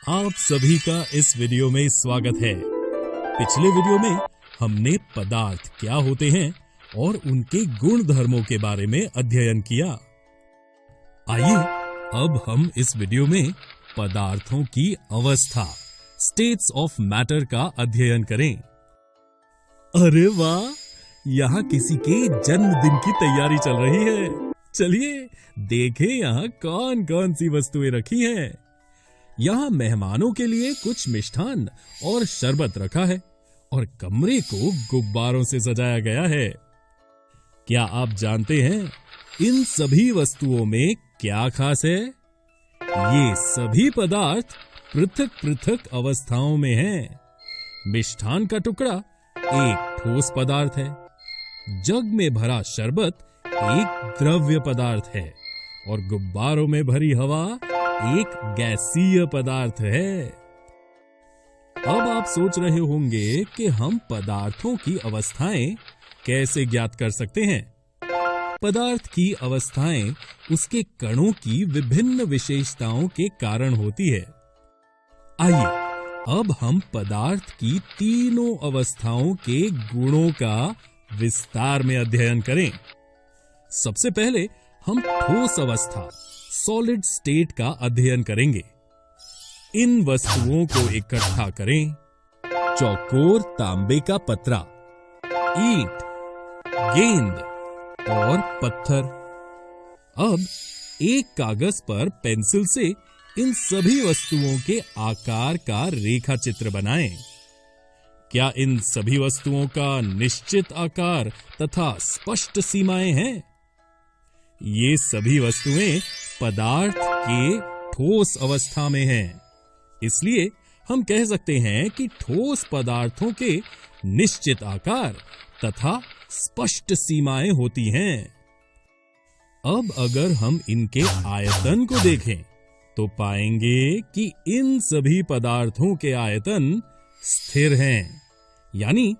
आप सभी का इस वीडियो में स्वागत है। पिछले वीडियो में हमने पदार्थ क्या होते हैं और उनके गुण धर्मों के बारे में अध्ययन किया। आइए अब हम इस वीडियो में पदार्थों की अवस्था, स्टेट्स ऑफ मैटर का अध्ययन करें। अरे वाह, यहाँ किसी के जन्मदिन की तैयारी चल रही है। चलिए देखें यहाँ कौन कौन सी वस्तुएं रखी हैं। यहाँ मेहमानों के लिए कुछ मिष्ठान और शरबत रखा है और कमरे को गुब्बारों से सजाया गया है। क्या आप जानते हैं इन सभी वस्तुओं में क्या खास है? ये सभी पदार्थ पृथक पृथक अवस्थाओं में हैं। मिष्ठान का टुकड़ा एक ठोस पदार्थ है, जग में भरा शरबत एक द्रव्य पदार्थ है और गुब्बारों में भरी हवा एक गैसीय पदार्थ है। अब आप सोच रहे होंगे कि हम पदार्थों की अवस्थाएं कैसे ज्ञात कर सकते हैं। पदार्थ की अवस्थाएं उसके कणों की विभिन्न विशेषताओं के कारण होती है। आइए अब हम पदार्थ की तीनों अवस्थाओं के गुणों का विस्तार में अध्ययन करें। सबसे पहले हम ठोस अवस्था, सॉलिड स्टेट का अध्ययन करेंगे। इन वस्तुओं को इकट्ठा करें। चौकोर तांबे का पतरा, ईंट, गेंद और पत्थर। अब एक कागज पर पेंसिल से इन सभी वस्तुओं के आकार का रेखा चित्र बनाएं। क्या इन सभी वस्तुओं का निश्चित आकार तथा स्पष्ट सीमाएं हैं? ये सभी वस्तुएं पदार्थ के ठोस अवस्था में हैं। इसलिए हम कह सकते हैं कि ठोस पदार्थों के निश्चित आकार तथा स्पष्ट सीमाएं होती हैं। अब अगर हम इनके आयतन को देखें तो पाएंगे कि इन सभी पदार्थों के आयतन स्थिर हैं, यानी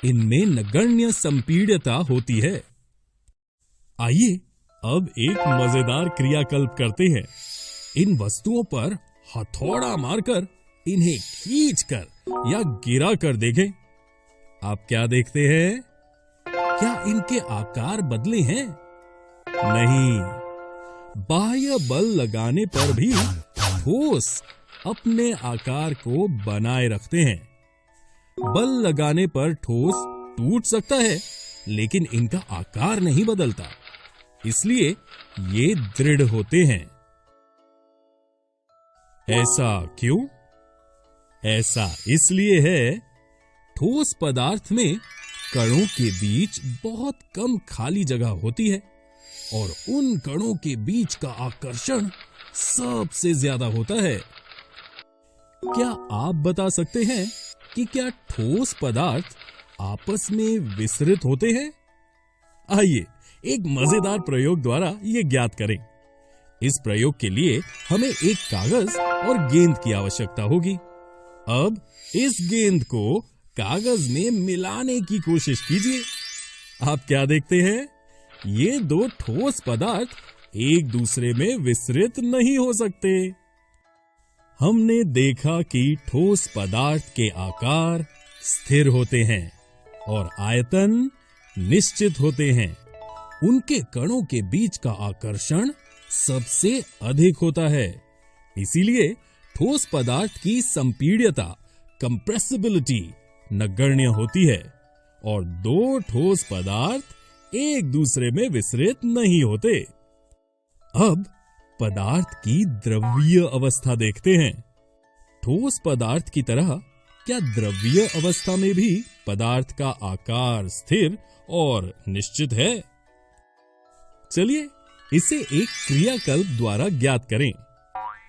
इनमें नगण्य संपीड्यता होती है। आइए अब एक मजेदार क्रियाकल्प करते हैं। इन वस्तुओं पर हथौड़ा मारकर इन्हें खींचकर या गिरा कर देखें। आप क्या देखते हैं? क्या इनके आकार बदले हैं? नहीं, बाह्य बल लगाने पर भी ठोस अपने आकार को बनाए रखते हैं। बल लगाने पर ठोस टूट सकता है, लेकिन इनका आकार नहीं बदलता, इसलिए ये दृढ़ होते हैं। ऐसा क्यों? ऐसा इसलिए है, ठोस पदार्थ में कणों के बीच बहुत कम खाली जगह होती है और उन कणों के बीच का आकर्षण सबसे ज्यादा होता है। क्या आप बता सकते हैं कि क्या ठोस पदार्थ आपस में विसरित होते हैं? आइए एक मजेदार प्रयोग द्वारा ये ज्ञात करें। इस प्रयोग के लिए हमें एक कागज और गेंद की आवश्यकता होगी। अब इस गेंद को कागज में मिलाने की कोशिश कीजिए। आप क्या देखते हैं? ये दो ठोस पदार्थ एक दूसरे में विसरित नहीं हो सकते। हमने देखा कि ठोस पदार्थ के आकार स्थिर होते हैं और आयतन निश्चित होते हैं। उनके कणों के बीच का आकर्षण सबसे अधिक होता है। इसीलिए ठोस पदार्थ की संपीड्यता, कंप्रेसिबिलिटी नगण्य होती है और दो ठोस पदार्थ एक दूसरे में विसरित नहीं होते। अब पदार्थ की द्रव्यीय अवस्था देखते हैं। ठोस पदार्थ की तरह क्या द्रव्यीय अवस्था में भी पदार्थ का आकार स्थिर और निश्चित है? चलिए इसे एक क्रियाकल्प द्वारा ज्ञात करें।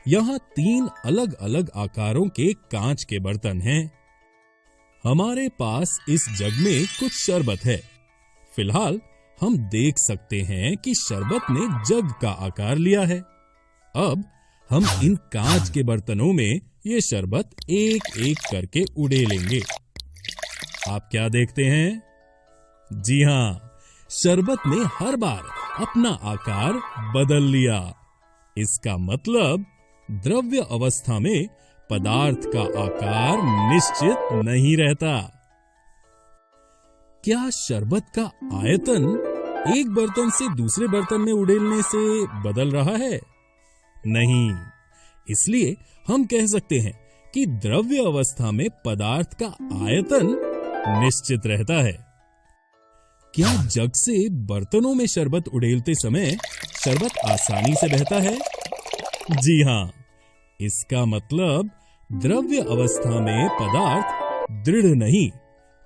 यहाँ 3 अलग अलग आकारों के कांच के बर्तन हैं। हमारे पास इस जग में कुछ शरबत है। फिलहाल हम देख सकते हैं कि शरबत ने जग का आकार लिया है। अब हम इन कांच के बर्तनों में ये शरबत एक एक करके उड़ेलेंगे। आप क्या देखते हैं? जी हाँ, शरबत ने हर बार अपना आकार बदल लिया। इसका मतलब द्रव्य अवस्था में पदार्थ का आकार निश्चित नहीं रहता। क्या शरबत का आयतन एक बर्तन से दूसरे बर्तन में उड़ेलने से बदल रहा है? नहीं। इसलिए हम कह सकते हैं कि द्रव्य अवस्था में पदार्थ का आयतन निश्चित रहता है। क्या जग से बर्तनों में शरबत उड़ेलते समय शरबत आसानी से बहता है? जी हां। इसका मतलब द्रव्य अवस्था में पदार्थ दृढ़ नहीं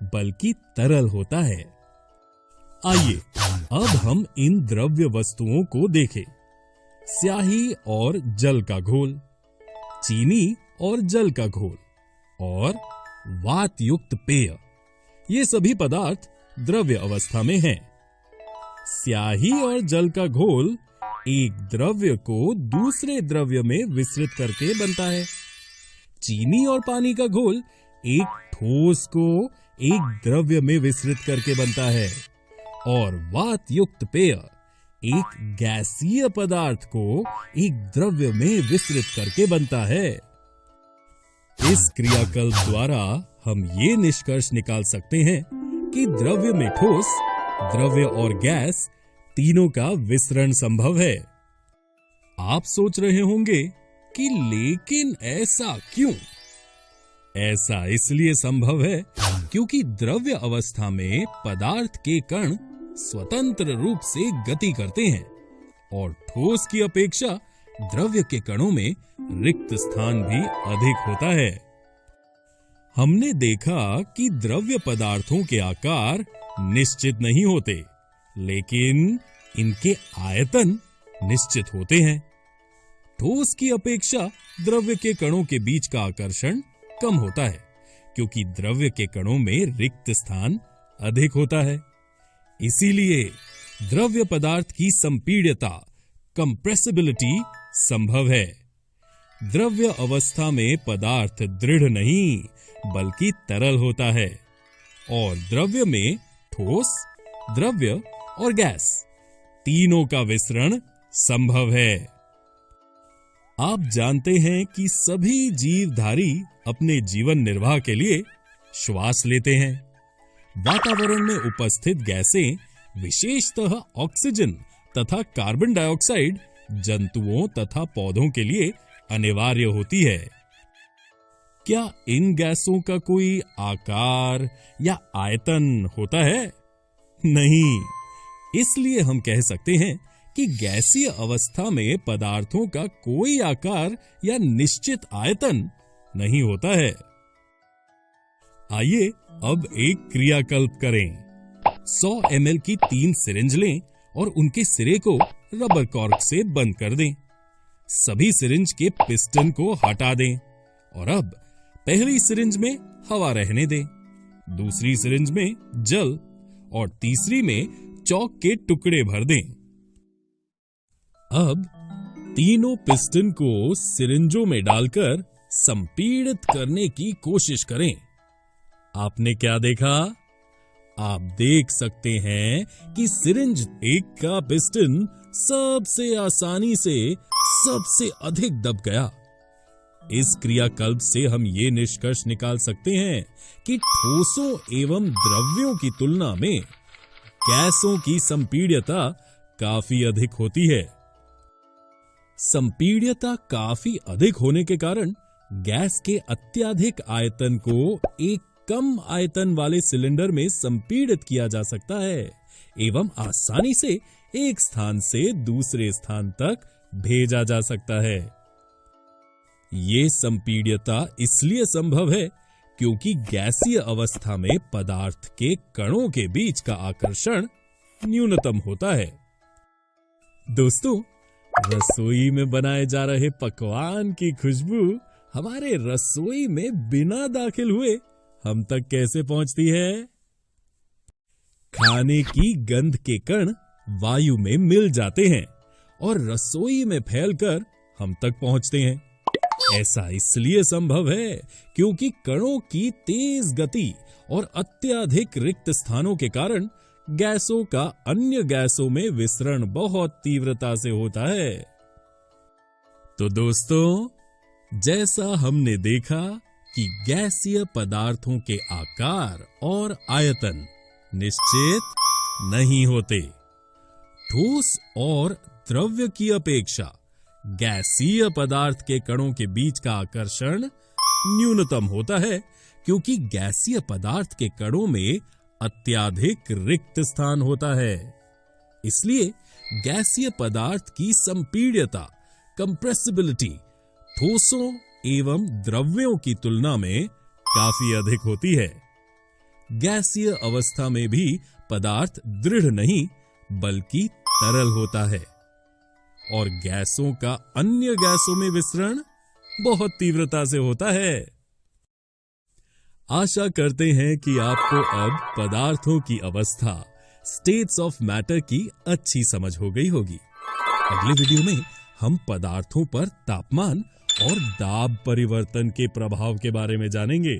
बल्कि तरल होता है। आइए अब हम इन द्रव्य वस्तुओं को देखें। स्याही और जल का घोल, चीनी और जल का घोल और वात युक्त पेय, ये सभी पदार्थ द्रव्य अवस्था में हैं। स्याही और जल का घोल एक द्रव्य को दूसरे द्रव्य में विस्तृत करके बनता है। चीनी और पानी का घोल एक ठोस को एक द्रव्य में विस्तृत करके बनता है और वात युक्त पेय एक गैसीय पदार्थ को एक द्रव्य में विस्तृत करके बनता है। इस क्रियाकल्प द्वारा हम ये निष्कर्ष निकाल सकते हैं कि द्रव्य में ठोस, द्रव्य और गैस तीनों का विसरण संभव है। आप सोच रहे होंगे कि लेकिन ऐसा क्यों? ऐसा इसलिए संभव है क्योंकि द्रव्य अवस्था में पदार्थ के कण स्वतंत्र रूप से गति करते हैं और ठोस की अपेक्षा द्रव्य के कणों में रिक्त स्थान भी अधिक होता है। हमने देखा कि द्रव्य पदार्थों के आकार निश्चित नहीं होते, लेकिन इनके आयतन निश्चित होते हैं। ठोस की अपेक्षा द्रव्य के कणों के बीच का आकर्षण कम होता है क्योंकि द्रव्य के कणों में रिक्त स्थान अधिक होता है। इसीलिए द्रव्य पदार्थ की संपीड्यता, कंप्रेसिबिलिटी संभव है। द्रव्य अवस्था में पदार्थ दृढ़ नहीं बल्कि तरल होता है और द्रव्य में ठोस, द्रव्य और गैस तीनों का विसरण संभव है। आप जानते हैं कि सभी जीवधारी अपने जीवन निर्वाह के लिए श्वास लेते हैं। वातावरण में उपस्थित गैसें, विशेषतः ऑक्सीजन तथा कार्बन डाइऑक्साइड, जंतुओं तथा पौधों के लिए अनिवार्य होती है। क्या इन गैसों का कोई आकार या आयतन होता है? नहीं। इसलिए हम कह सकते हैं कि गैसीय अवस्था में पदार्थों का कोई आकार या निश्चित आयतन नहीं होता है। आइए अब एक क्रियाकल्प करें। 100 ml की 3 सिरिंज लें और उनके सिरे को रबर कॉर्क से बंद कर दें। सभी सिरिंज के पिस्टन को हटा दें और अब पहली सिरिंज में हवा रहने दें, दूसरी सिरिंज में जल और तीसरी में चॉक के टुकड़े भर दें। अब तीनों पिस्टन को सिरिंजों में डालकर संपीड़ित करने की कोशिश करें। आपने क्या देखा? आप देख सकते हैं कि सिरिंज एक का पिस्टन सबसे आसानी से सबसे अधिक दब गया। इस क्रियाकल्प से हम ये निष्कर्ष निकाल सकते हैं कि ठोसों एवं द्रव्यों की तुलना में गैसों की संपीड्यता काफी अधिक होती है। संपीड्यता काफी अधिक होने के कारण गैस के अत्यधिक आयतन को एक कम आयतन वाले सिलेंडर में संपीड़ित किया जा सकता है एवं आसानी से एक स्थान से दूसरे स्थान तक भेजा जा सकता है। ये संपीड्यता इसलिए संभव है क्योंकि गैसीय अवस्था में पदार्थ के कणों के बीच का आकर्षण न्यूनतम होता है। दोस्तों, रसोई में बनाए जा रहे पकवान की खुशबू हमारे रसोई में बिना दाखिल हुए हम तक कैसे पहुंचती है? खाने की गंध के कण वायु में मिल जाते हैं और रसोई में फैलकर हम तक पहुंचते हैं। ऐसा इसलिए संभव है क्योंकि कणों की तेज गति और अत्यधिक रिक्त स्थानों के कारण गैसों का अन्य गैसों में विसरण बहुत तीव्रता से होता है। तो दोस्तों, जैसा हमने देखा कि गैसीय पदार्थों के आकार और आयतन निश्चित नहीं होते। ठोस और द्रव्य की अपेक्षा गैसीय पदार्थ के कणों के बीच का आकर्षण न्यूनतम होता है, क्योंकि गैसीय पदार्थ के कणों में अत्यधिक रिक्त स्थान होता है। इसलिए गैसीय पदार्थ की संपीड्यता, कंप्रेसिबिलिटी ठोसों एवं द्रव्यों की तुलना में काफी अधिक होती है। गैसीय अवस्था में भी पदार्थ दृढ़ नहीं बल्कि तरल होता है और गैसों का अन्य गैसों में विसरण बहुत तीव्रता से होता है। आशा करते हैं कि आपको अब पदार्थों की अवस्था, स्टेट्स ऑफ मैटर की अच्छी समझ हो गई होगी। अगले वीडियो में हम पदार्थों पर तापमान और दाब परिवर्तन के प्रभाव के बारे में जानेंगे।